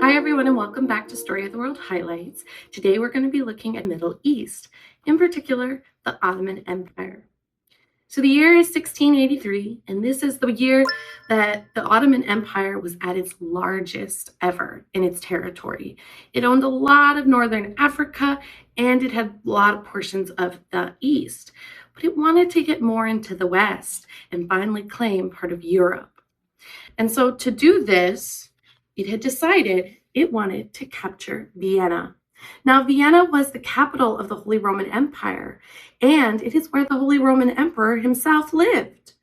Hi everyone and welcome back to Story of the World Highlights. Today we're going to be looking at the Middle East, in particular the Ottoman Empire. So the year is 1683 and this is the year that the Ottoman Empire was at its largest ever in its territory. It owned a lot of northern Africa and it had a lot of portions of the east, but it wanted to get more into the west and finally claim part of Europe. And so to do this, it had decided it wanted to capture Vienna. Now, Vienna was the capital of the Holy Roman Empire, and it is where the Holy Roman Emperor himself lived.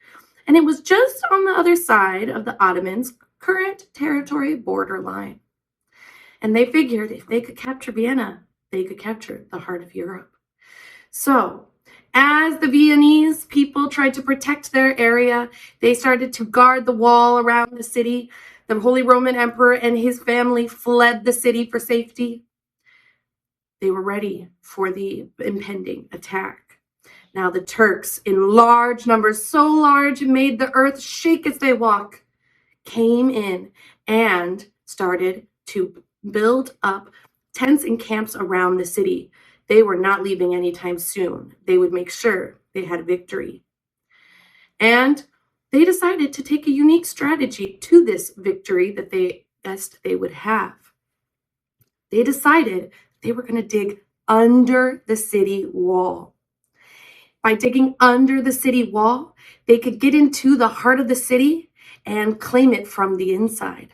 And it was just on the other side of the Ottomans' current territory borderline. And they figured if they could capture Vienna, they could capture the heart of Europe. So, as the Viennese people tried to protect their area, they started to guard the wall around the city. The Holy Roman Emperor and his family fled the city for safety. They were ready for the impending attack. Now the Turks, in large numbers, so large it made the earth shake as they walked, came in and started to build up tents and camps around the city. They were not leaving anytime soon. They would make sure they had victory. And they decided to take a unique strategy to this victory that they guessed they would have. They decided they were going to dig under the city wall. By digging under the city wall, they could get into the heart of the city and claim it from the inside.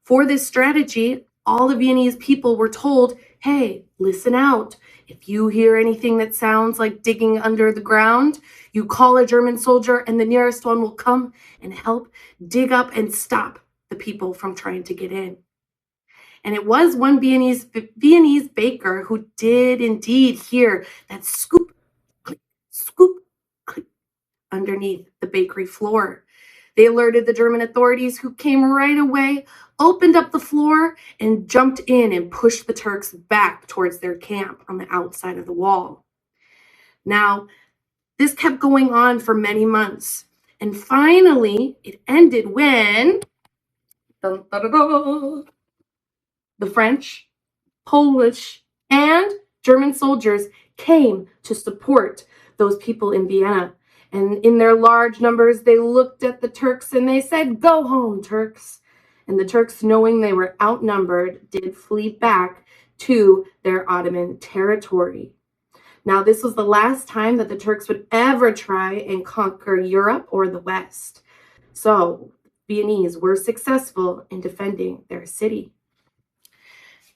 For this strategy, all the Viennese people were told, hey, listen out. If you hear anything that sounds like digging under the ground, you call a German soldier and the nearest one will come and help dig up and stop the people from trying to get in. And it was one Viennese baker who did indeed hear that scoop, click, underneath the bakery floor. They alerted the German authorities who came right away, opened up the floor, and jumped in and pushed the Turks back towards their camp on the outside of the wall. Now, this kept going on for many months. And finally, it ended when the French, Polish, and German soldiers came to support those people in Vienna. And in their large numbers, they looked at the Turks and they said, go home, Turks. And the Turks, knowing they were outnumbered, did flee back to their Ottoman territory. Now, this was the last time that the Turks would ever try and conquer Europe or the West. So, Viennese were successful in defending their city.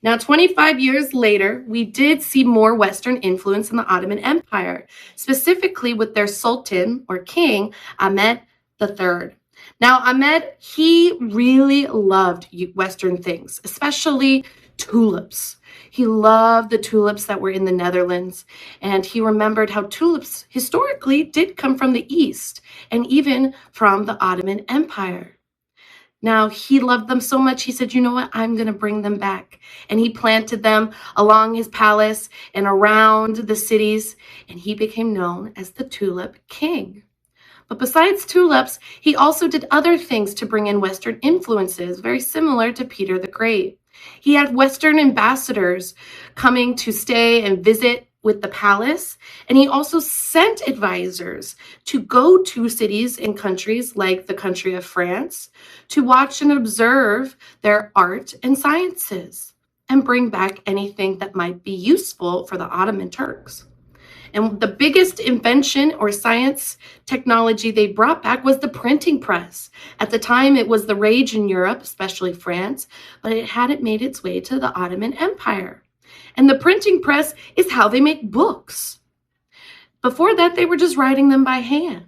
Now, 25 years later, we did see more Western influence in the Ottoman Empire, specifically with their Sultan or king, Ahmet III. Now, Ahmet, he really loved Western things, especially tulips. He loved the tulips that were in the Netherlands, and he remembered how tulips historically did come from the East and even from the Ottoman Empire. Now, he loved them so much, he said, you know what, I'm going to bring them back. And he planted them along his palace and around the cities, and he became known as the Tulip King. But besides tulips, he also did other things to bring in Western influences, very similar to Peter the Great. He had Western ambassadors coming to stay and visit with the palace, and he also sent advisors to go to cities and countries like the country of France to watch and observe their art and sciences and bring back anything that might be useful for the Ottoman Turks. And the biggest invention or science technology they brought back was the printing press. At the time, it was the rage in Europe, especially France, but it hadn't made its way to the Ottoman Empire. And the printing press is how they make books. Before that, they were just writing them by hand.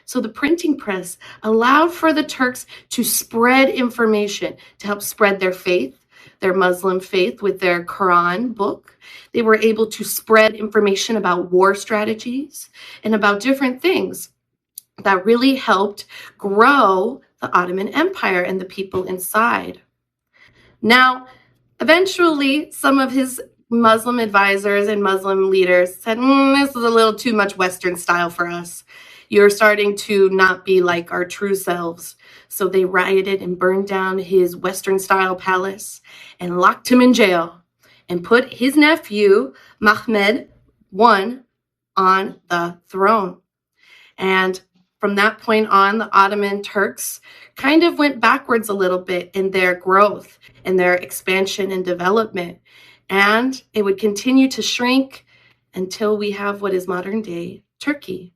So the printing press allowed for the Turks to spread information, to help spread their faith, their Muslim faith with their Quran book. They were able to spread information about war strategies and about different things that really helped grow the Ottoman Empire and the people inside. Now, eventually, some of his Muslim advisors and Muslim leaders said, this is a little too much Western style for us. You're starting to not be like our true selves. So they rioted and burned down his Western-style palace and locked him in jail and put his nephew, Mehmed I, on the throne. And from that point on, the Ottoman Turks kind of went backwards a little bit in their growth, in their expansion and development. And it would continue to shrink until we have what is modern day Turkey.